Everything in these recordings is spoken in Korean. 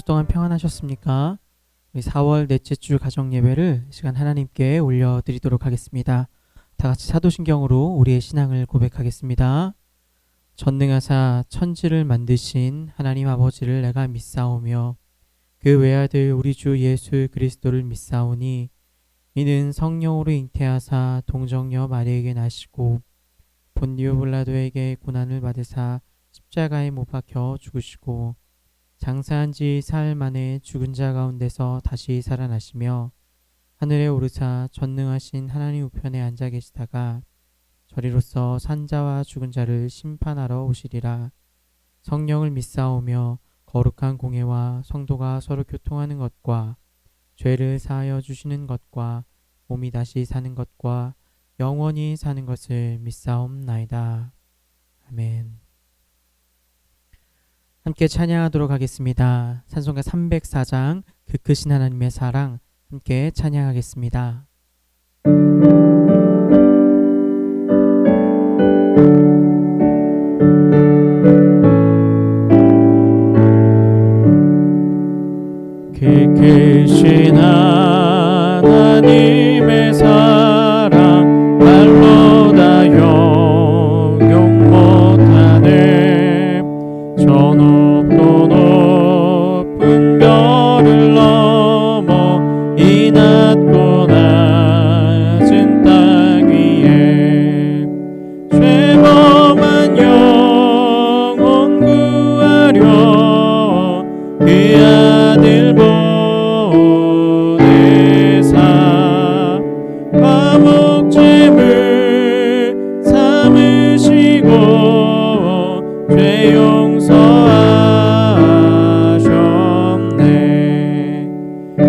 주 동안 평안하셨습니까? 우리 4월 넷째 주 가정 예배를 이 시간 하나님께 올려드리도록 하겠습니다. 다 같이 사도신경으로 우리의 신앙을 고백하겠습니다. 전능하사 천지를 만드신 하나님 아버지를 내가 믿사오며 그 외아들 우리 주 예수 그리스도를 믿사오니 이는 성령으로 잉태하사 동정녀 마리에게 나시고 본디오 빌라도에게 고난을 받으사 십자가에 못 박혀 죽으시고 장사한 지 사흘 만에 죽은 자 가운데서 다시 살아나시며 하늘에 오르사 전능하신 하나님 우편에 앉아 계시다가 저리로서 산자와 죽은 자를 심판하러 오시리라. 성령을 믿사오며 거룩한 공예와 성도가 서로 교통하는 것과 죄를 사하여 주시는 것과 몸이 다시 사는 것과 영원히 사는 것을 믿사옵나이다. 아멘. 함께 찬양하도록 하겠습니다. 찬송가 304장 그 크신 하나님의 사랑 함께 찬양하겠습니다. 그 크신 하나님의 사랑 말로 다 형용 못하네. 저 높고 높은 별을 넘어 이 낮고 낮은 땅 위에 죄범한 영혼 구하려 그 아들 보내사 화목제물 삼으시고 죄 용서하셨네.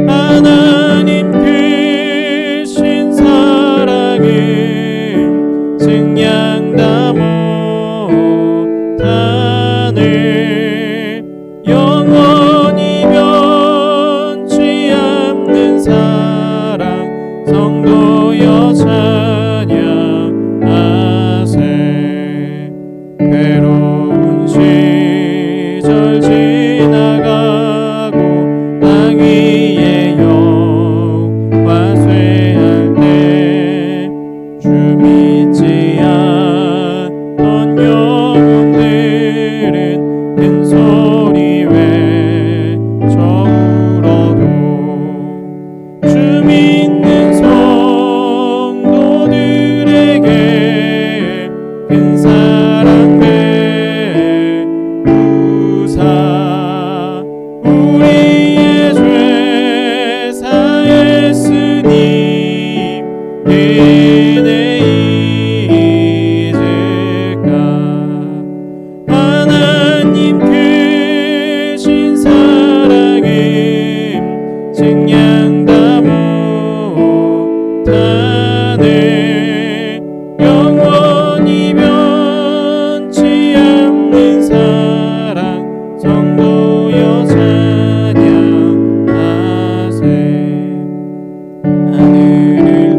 하나님 크신 사랑은 증량 다 못하네. 영원히 변치 않는 사랑 성도여 찬양하세. 괴로운 시절 지나가고 땅 위에 영화 쇠할 때 주 믿지 않던 영혼들은 큰 소리 외쳐 울어도 주 믿는 성도들에게 큰 사랑 베푸사 우리의 죄 사했으니 은혜 잊을까. 하나님 크신 사랑은 증량 다 못하네. 영원히 변치 않는 사랑 성도여 찬양하세. 하늘을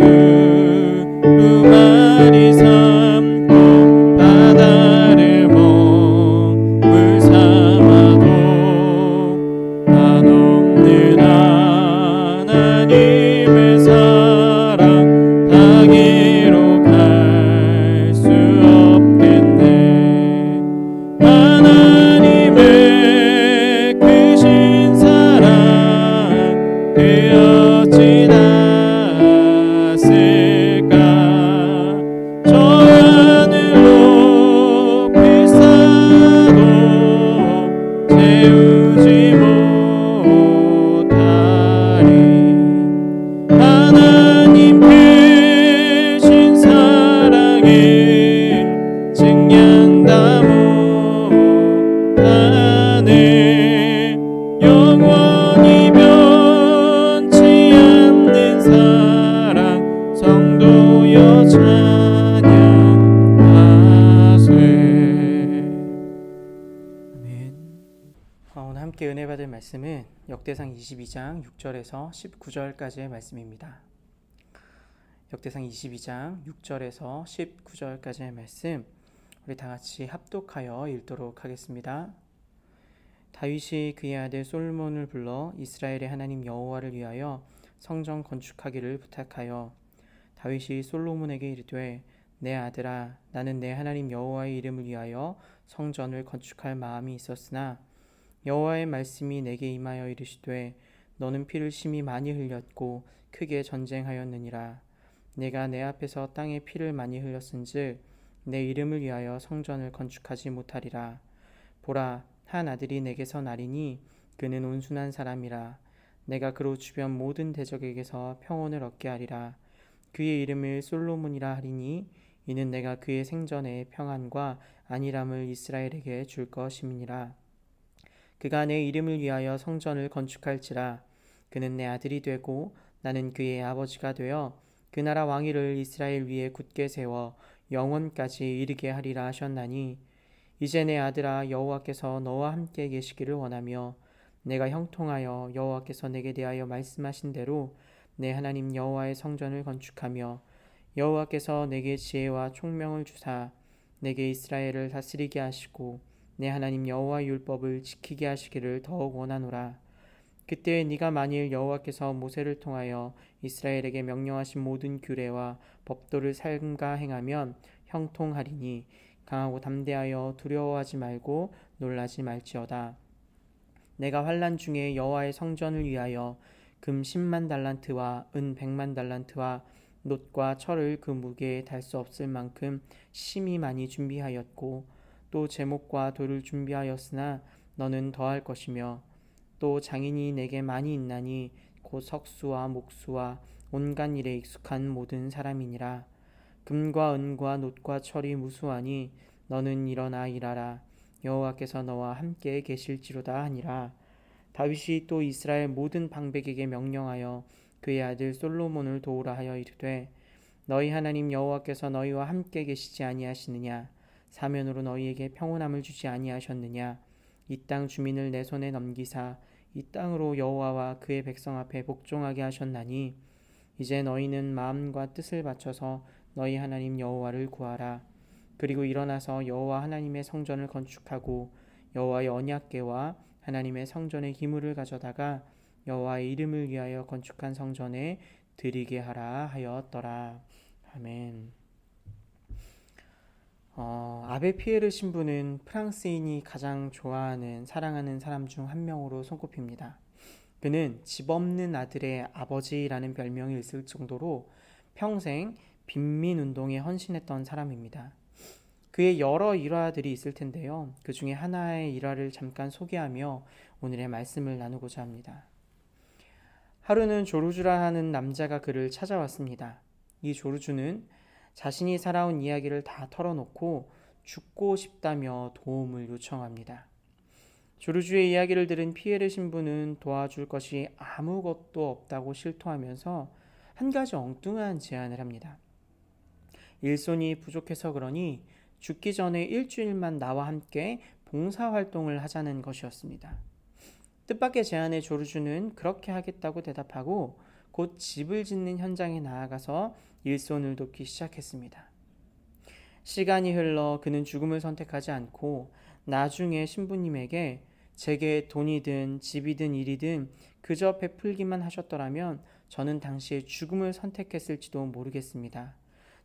두루마리 삼고 바다를 먹물 삼아도 한없는 하나님의 사랑 다 기록할 수 없겠네. 하나님의 크신 사랑 그 어찌 닿았을까. 저 하늘 높이 쌓아도 채우지 못하리. 하나님 크신 사랑은 증량 다 못하네. 영원히 변치 않는 사랑 성도여 찬양하세. 아멘. 오늘 함께 은혜 받을 말씀은 역대상 22장 6절에서 19절까지의 말씀입니다. 역대상 22장 6절에서 19절까지의 말씀 우리 다 같이 합독하여 읽도록 하겠습니다. 다윗이 그의 아들 솔로몬을 불러 이스라엘의 하나님 여호와를 위하여 성전 건축하기를 부탁하여 다윗이 솔로몬에게 이르되 내 아들아 나는 내 하나님 여호와의 이름을 위하여 성전을 건축할 마음이 있었으나 여호와의 말씀이 내게 임하여 이르시되 너는 피를 심히 많이 흘렸고 크게 전쟁하였느니라. 내가 내 앞에서 땅에 피를 많이 흘렸은즉 내 이름을 위하여 성전을 건축하지 못하리라. 보라 한 아들이 내게서 나리니 그는 온순한 사람이라. 내가 그로 주변 모든 대적에게서 평온을 얻게 하리라. 그의 이름을 솔로몬이라 하리니 이는 내가 그의 생전에 평안과 안일함을 이스라엘에게 줄 것임이니라. 그가 내 이름을 위하여 성전을 건축할지라. 그는 내 아들이 되고 나는 그의 아버지가 되어 그 나라 왕위를 이스라엘 위에 굳게 세워 영원까지 이르게 하리라 하셨나니 이제 내 아들아 여호와께서 너와 함께 계시기를 원하며 내가 형통하여 여호와께서 내게 대하여 말씀하신 대로 내 하나님 여호와의 성전을 건축하며 여호와께서 내게 지혜와 총명을 주사 내게 이스라엘을 다스리게 하시고 내 하나님 여호와의 율법을 지키게 하시기를 더욱 원하노라. 그때 네가 만일 여호와께서 모세를 통하여 이스라엘에게 명령하신 모든 규례와 법도를 삼가 행하면 형통하리니 강하고 담대하여 두려워하지 말고 놀라지 말지어다. 내가 환난 중에 여호와의 성전을 위하여 금 10만 달란트와 은 100만 달란트와 놋과 철을 그 무게에 달 수 없을 만큼 심히 많이 준비하였고 또 제목과 돌을 준비하였으나 너는 더할 것이며 또 장인이 내게 많이 있나니 곧 석수와 목수와 온갖 일에 익숙한 모든 사람이니라. 금과 은과 놋과 철이 무수하니 너는 일어나 일하라. 여호와께서 너와 함께 계실지로다 하니라. 다윗이 또 이스라엘 모든 방백에게 명령하여 그의 아들 솔로몬을 도우라 하여 이르되 너희 하나님 여호와께서 너희와 함께 계시지 아니하시느냐. 사면으로 너희에게 평온함을 주지 아니하셨느냐. 이 땅 주민을 내 손에 넘기사 이 땅으로 여호와와 그의 백성 앞에 복종하게 하셨나니 이제 너희는 마음과 뜻을 바쳐서 너희 하나님 여호와를 구하라. 그리고 일어나서 여호와 하나님의 성전을 건축하고 여호와의 언약궤와 하나님의 성전의 기물을 가져다가 여호와의 이름을 위하여 건축한 성전에 드리게 하라 하였더라. 아멘. 아베 피에르 신부는 프랑스인이 가장 좋아하는 사랑하는 사람 중 한 명으로 손꼽힙니다. 그는 집 없는 아들의 아버지라는 별명이 있을 정도로 평생 빈민운동에 헌신했던 사람입니다. 그의 여러 일화들이 있을 텐데요. 그 중에 하나의 일화를 잠깐 소개하며 오늘의 말씀을 나누고자 합니다. 하루는 조르주라 하는 남자가 그를 찾아왔습니다. 이 조르주는 자신이 살아온 이야기를 다 털어놓고 죽고 싶다며 도움을 요청합니다. 조르주의 이야기를 들은 피에르 신부는 도와줄 것이 아무것도 없다고 실토하면서 한 가지 엉뚱한 제안을 합니다. 일손이 부족해서 그러니 죽기 전에 일주일만 나와 함께 봉사활동을 하자는 것이었습니다. 뜻밖의 제안에 조르주는 그렇게 하겠다고 대답하고 곧 집을 짓는 현장에 나아가서 일손을 돕기 시작했습니다. 시간이 흘러 그는 죽음을 선택하지 않고 나중에 신부님에게 제게 돈이든 집이든 일이든 그저 베풀기만 하셨더라면 저는 당시에 죽음을 선택했을지도 모르겠습니다.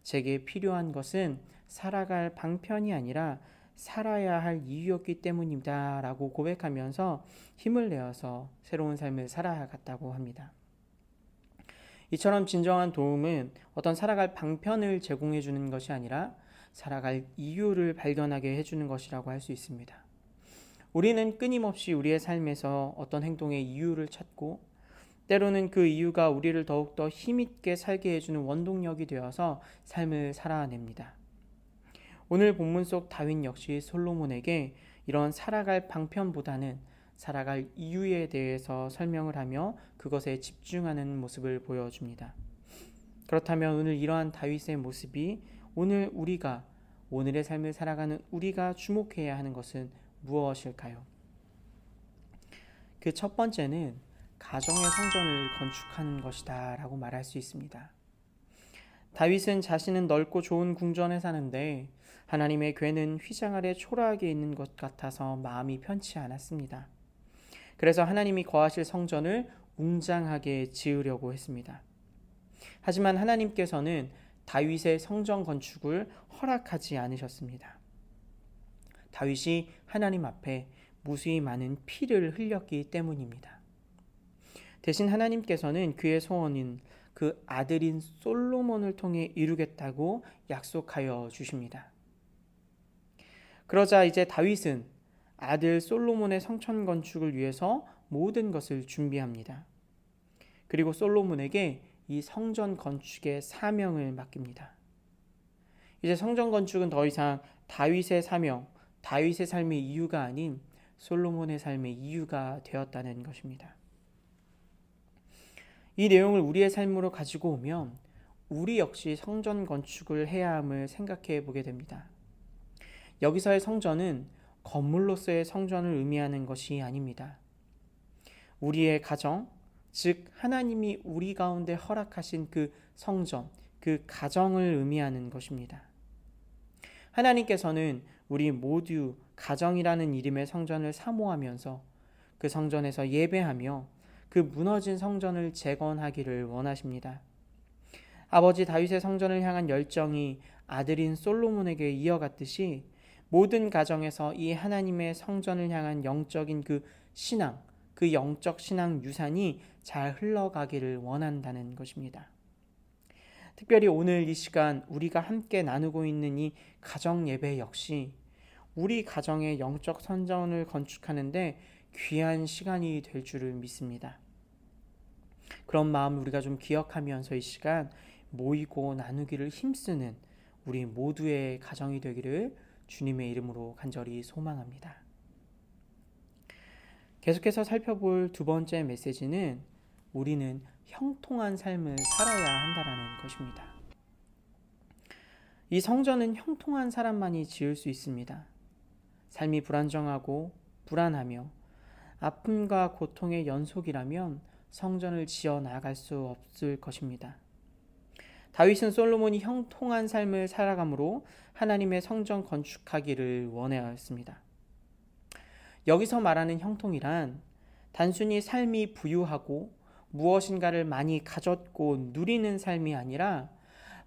제게 필요한 것은 살아갈 방편이 아니라 살아야 할 이유였기 때문입니다. 라고 고백하면서 힘을 내어서 새로운 삶을 살아갔다고 합니다. 이처럼 진정한 도움은 어떤 살아갈 방편을 제공해 주는 것이 아니라 살아갈 이유를 발견하게 해주는 것이라고 할 수 있습니다. 우리는 끊임없이 우리의 삶에서 어떤 행동의 이유를 찾고 때로는 그 이유가 우리를 더욱더 힘있게 살게 해주는 원동력이 되어서 삶을 살아냅니다. 오늘 본문 속 다윗 역시 솔로몬에게 이런 살아갈 방편보다는 살아갈 이유에 대해서 설명을 하며 그것에 집중하는 모습을 보여줍니다. 그렇다면 오늘 이러한 다윗의 모습이 오늘의 삶을 살아가는 우리가 주목해야 하는 것은 무엇일까요? 그 첫 번째는 가정의 성전을 건축하는 것이다 라고 말할 수 있습니다. 다윗은 자신은 넓고 좋은 궁전에 사는데 하나님의 궤는 휘장 아래 초라하게 있는 것 같아서 마음이 편치 않았습니다. 그래서 하나님이 거하실 성전을 웅장하게 지으려고 했습니다. 하지만 하나님께서는 다윗의 성전 건축을 허락하지 않으셨습니다. 다윗이 하나님 앞에 무수히 많은 피를 흘렸기 때문입니다. 대신 하나님께서는 그의 소원인 그 아들인 솔로몬을 통해 이루겠다고 약속하여 주십니다. 그러자 이제 다윗은 아들 솔로몬의 성전 건축을 위해서 모든 것을 준비합니다. 그리고 솔로몬에게 이 성전 건축의 사명을 맡깁니다. 이제 성전 건축은 더 이상 다윗의 사명, 다윗의 삶의 이유가 아닌 솔로몬의 삶의 이유가 되었다는 것입니다. 이 내용을 우리의 삶으로 가지고 오면 우리 역시 성전 건축을 해야 함을 생각해 보게 됩니다. 여기서의 성전은 건물로서의 성전을 의미하는 것이 아닙니다. 우리의 가정, 즉 하나님이 우리 가운데 허락하신 그 성전, 그 가정을 의미하는 것입니다. 하나님께서는 우리 모두 가정이라는 이름의 성전을 사모하면서 그 성전에서 예배하며 그 무너진 성전을 재건하기를 원하십니다. 아버지 다윗의 성전을 향한 열정이 아들인 솔로몬에게 이어갔듯이 모든 가정에서 이 하나님의 성전을 향한 영적인 그 신앙, 그 영적 신앙 유산이 잘 흘러가기를 원한다는 것입니다. 특별히 오늘 이 시간 우리가 함께 나누고 있는 이 가정 예배 역시 우리 가정의 영적 성전을 건축하는데 귀한 시간이 될 줄을 믿습니다. 그런 마음 우리가 좀 기억하면서 이 시간 모이고 나누기를 힘쓰는 우리 모두의 가정이 되기를 주님의 이름으로 간절히 소망합니다. 계속해서 살펴볼 두 번째 메시지는 우리는 형통한 삶을 살아야 한다라는 것입니다. 이 성전은 형통한 사람만이 지을 수 있습니다. 삶이 불안정하고 불안하며 아픔과 고통의 연속이라면 성전을 지어 나갈 수 없을 것입니다. 다윗은 솔로몬이 형통한 삶을 살아감으로 하나님의 성전 건축하기를 원하였습니다. 여기서 말하는 형통이란 단순히 삶이 부유하고 무엇인가를 많이 가졌고 누리는 삶이 아니라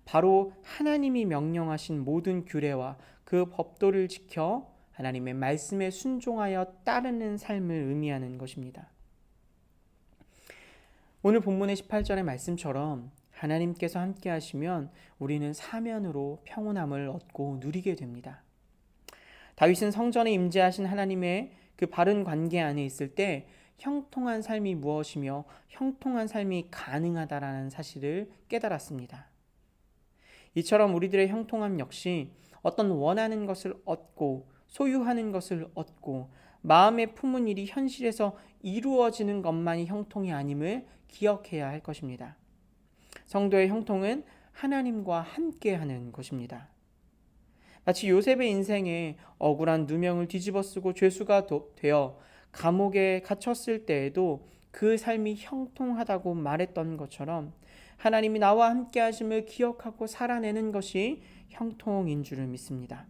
바로 하나님이 명령하신 모든 규례와 그 법도를 지켜 하나님의 말씀에 순종하여 따르는 삶을 의미하는 것입니다. 오늘 본문의 18절의 말씀처럼 하나님께서 함께 하시면 우리는 사면으로 평온함을 얻고 누리게 됩니다. 다윗은 성전에 임재하신 하나님의 그 바른 관계 안에 있을 때 형통한 삶이 무엇이며 형통한 삶이 가능하다라는 사실을 깨달았습니다. 이처럼 우리들의 형통함 역시 어떤 원하는 것을 얻고 소유하는 것을 얻고 마음에 품은 일이 현실에서 이루어지는 것만이 형통이 아님을 기억해야 할 것입니다. 성도의 형통은 하나님과 함께하는 것입니다. 마치 요셉의 인생에 억울한 누명을 뒤집어쓰고 죄수가 되어 감옥에 갇혔을 때에도 그 삶이 형통하다고 말했던 것처럼 하나님이 나와 함께 하심을 기억하고 살아내는 것이 형통인 줄을 믿습니다.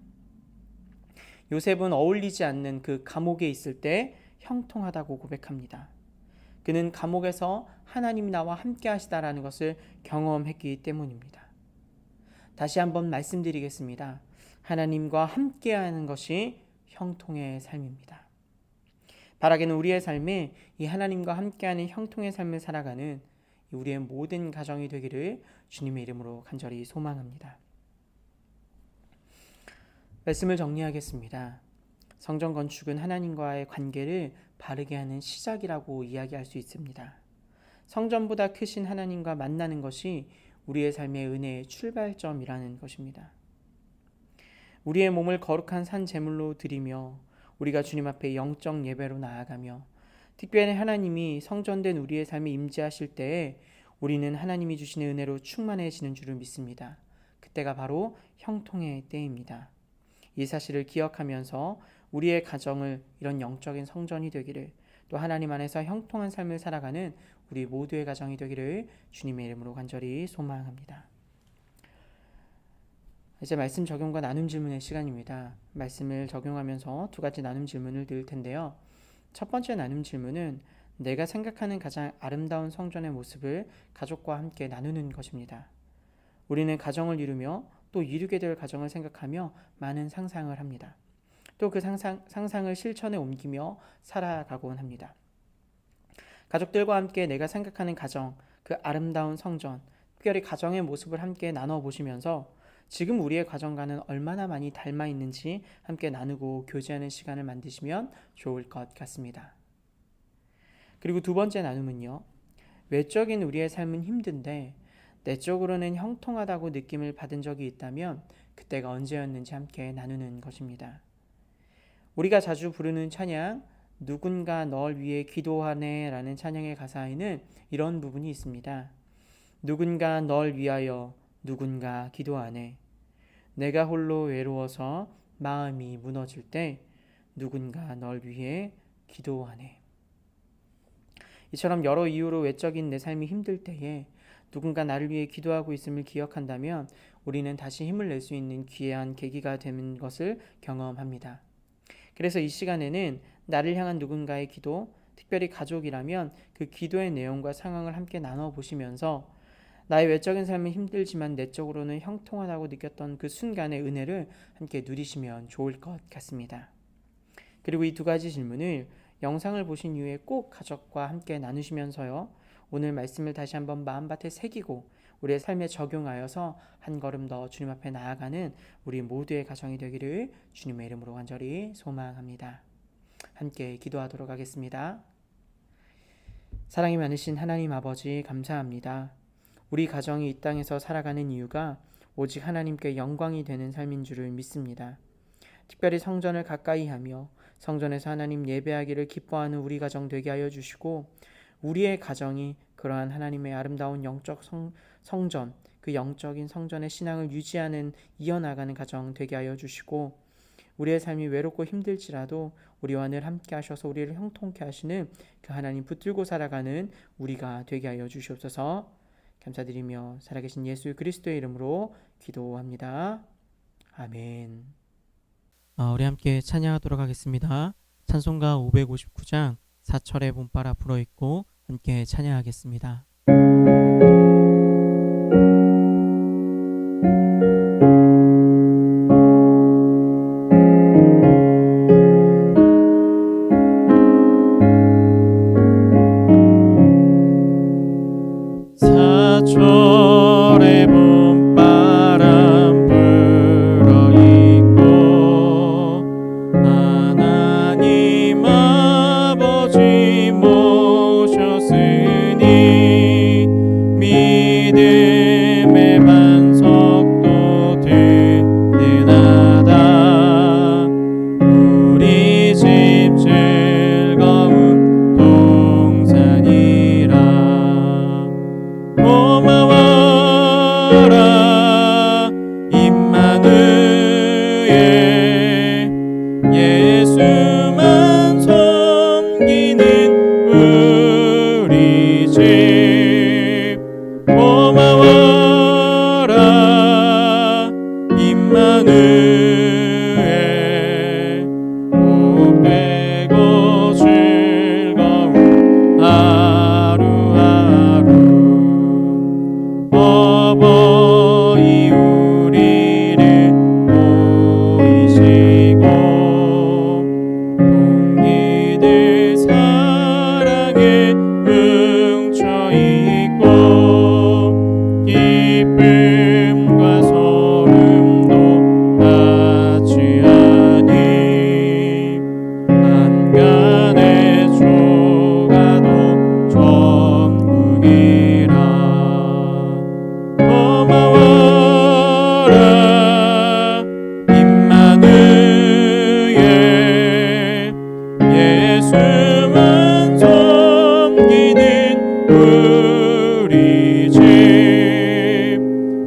요셉은 어울리지 않는 그 감옥에 있을 때 형통하다고 고백합니다. 그는 감옥에서 하나님이 나와 함께 하시다라는 것을 경험했기 때문입니다. 다시 한번 말씀드리겠습니다. 하나님과 함께하는 것이 형통의 삶입니다. 바라기는 우리의 삶에 이 하나님과 함께하는 형통의 삶을 살아가는 우리의 모든 가정이 되기를 주님의 이름으로 간절히 소망합니다. 말씀을 정리하겠습니다. 성전 건축은 하나님과의 관계를 바르게 하는 시작이라고 이야기할 수 있습니다. 성전보다 크신 하나님과 만나는 것이 우리의 삶의 은혜의 출발점이라는 것입니다. 우리의 몸을 거룩한 산 제물로 드리며 우리가 주님 앞에 영적 예배로 나아가며 특별히 하나님이 성전된 우리의 삶에 임재하실 때에 우리는 하나님이 주시는 은혜로 충만해지는 줄을 믿습니다. 그때가 바로 형통의 때입니다. 이 사실을 기억하면서 우리의 가정을 이런 영적인 성전이 되기를, 또 하나님 안에서 형통한 삶을 살아가는 우리 모두의 가정이 되기를 주님의 이름으로 간절히 소망합니다. 이제 말씀 적용과 나눔 질문의 시간입니다. 말씀을 적용하면서 두 가지 나눔 질문을 드릴 텐데요. 첫 번째 나눔 질문은 내가 생각하는 가장 아름다운 성전의 모습을 가족과 함께 나누는 것입니다. 우리는 가정을 이루며 또 이루게 될 가정을 생각하며 많은 상상을 합니다. 또 그 상상을 실천에 옮기며 살아가곤 합니다. 가족들과 함께 내가 생각하는 가정, 그 아름다운 성전, 특별히 가정의 모습을 함께 나눠보시면서 지금 우리의 가정과는 얼마나 많이 닮아 있는지 함께 나누고 교제하는 시간을 만드시면 좋을 것 같습니다. 그리고 두 번째 나눔은요. 외적인 우리의 삶은 힘든데 내적으로는 형통하다고 느낌을 받은 적이 있다면 그때가 언제였는지 함께 나누는 것입니다. 우리가 자주 부르는 찬양, 누군가 널 위해 기도하네 라는 찬양의 가사에는 이런 부분이 있습니다. 누군가 널 위하여 누군가 기도하네. 내가 홀로 외로워서 마음이 무너질 때 누군가 널 위해 기도하네. 이처럼 여러 이유로 외적인 내 삶이 힘들 때에 누군가 나를 위해 기도하고 있음을 기억한다면 우리는 다시 힘을 낼 수 있는 귀한 계기가 되는 것을 경험합니다. 그래서 이 시간에는 나를 향한 누군가의 기도, 특별히 가족이라면 그 기도의 내용과 상황을 함께 나눠보시면서 나의 외적인 삶은 힘들지만 내적으로는 형통하다고 느꼈던 그 순간의 은혜를 함께 누리시면 좋을 것 같습니다. 그리고 이 두 가지 질문을 영상을 보신 이후에 꼭 가족과 함께 나누시면서요. 오늘 말씀을 다시 한번 마음밭에 새기고 우리의 삶에 적용하여서 한 걸음 더 주님 앞에 나아가는 우리 모두의 가정이 되기를 주님의 이름으로 간절히 소망합니다. 함께 기도하도록 하겠습니다. 사랑이 많으신 하나님 아버지 감사합니다. 우리 가정이 이 땅에서 살아가는 이유가 오직 하나님께 영광이 되는 삶인 줄을 믿습니다. 특별히 성전을 가까이 하며 성전에서 하나님 예배하기를 기뻐하는 우리 가정 되게 하여 주시고 우리의 가정이 그러한 하나님의 아름다운 영적 성전, 그 영적인 성전의 신앙을 유지하는 이어나가는 가정 되게 하여 주시고 우리의 삶이 외롭고 힘들지라도 우리와 늘 함께 하셔서 우리를 형통케 하시는 그 하나님 붙들고 살아가는 우리가 되게 하여 주시옵소서. 감사드리며 살아계신 예수 그리스도의 이름으로 기도합니다. 아멘. 우리 함께 찬양하도록 하겠습니다. 찬송가 559장 사철의 봄바라 불어있고 함께 찬양하겠습니다. 사철의 봄바람 불어있고 하나님 아버지 모셨으니 믿음의 반석도 든든하다. 우리 집 즐거운 동산이라. 고마워라 임마누엘 예수만 섬기는 우리 집. 고마워라 임마누엘 못 빼고 즐거운 하루하루. 어버이 우리를 보이시고 동기들 사랑에 뭉쳐있고 기쁨과 소름도 같이 하니 한간의 조가도 천국이라. 고마워라 임마누엘 예수만 섬기는 우리 집.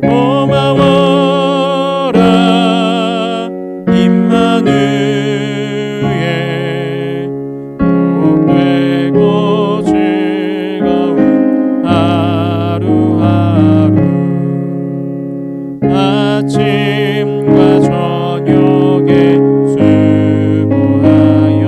고마워라 임마누엘 못 빼고 즐거운 하루하루. 아침과 저녁에 수고하여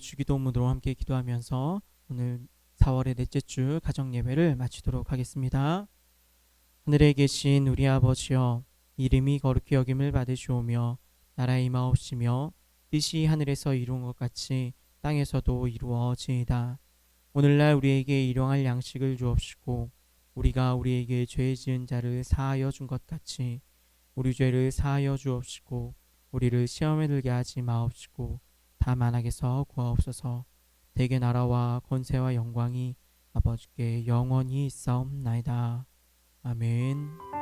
주기도문으로 함께 기도하면서 오늘 4월의 넷째 주 가정예배를 마치도록 하겠습니다. 하늘에 계신 우리 아버지여, 이름이 거룩히 여김을 받으시오며 나라의 임하옵시며 뜻이 하늘에서 이룬 것 같이 땅에서도 이루어지이다. 오늘날 우리에게 일용할 양식을 주옵시고 우리가 우리에게 죄 지은 자를 사하여 준 것 같이 우리 죄를 사하여 주옵시고 우리를 시험에 들게 하지 마옵시고 다만 악에서 구하옵소서. 대개 나라와 권세와 영광이 아버지께 영원히 있사옵나이다. 아멘.